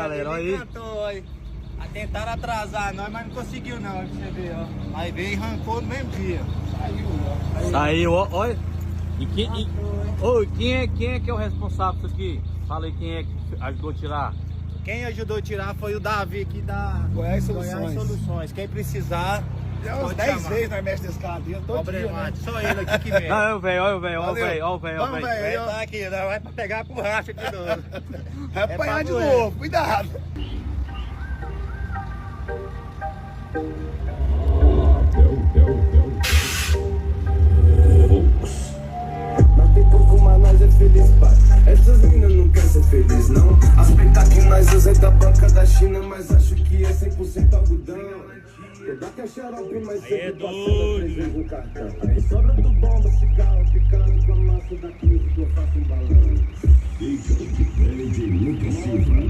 galera, olha aí. Cantou, aí. Tentaram atrasar nós, mas não conseguiu não, pra você ver, ó. Aí veio e arrancou no mesmo dia. Saiu, ó. Saiu, ó, olha. E quem é que é o responsável disso aqui? Fala aí quem é que ajudou a tirar. Quem ajudou a tirar foi o Davi aqui da Goiás Goiás Soluções. Quem precisar, já uns 10 vezes nós mexemos nesse carro aqui, todo dia, né? Só ele aqui que vem. Não, olha o velho, olha o velho, olha o velho, olha o velho. Vamos, velho. Vai tá aqui, não, vai pegar por racha de novo. Vai apanhar de doer. novo, cuidado. Não tem pouco, mas nós é feliz, pai. Essas meninas não querem ser felizes, não. Aspeitar que nós usamos da banca da China, mas acho que é 100% algodão. Toda que é xarope, mas sempre passando 3 vezes no cartão. Aí sobra do bomba, cigarro, picando com a massa da crise que eu faço um balão. Fica o que pede, nunca se vai.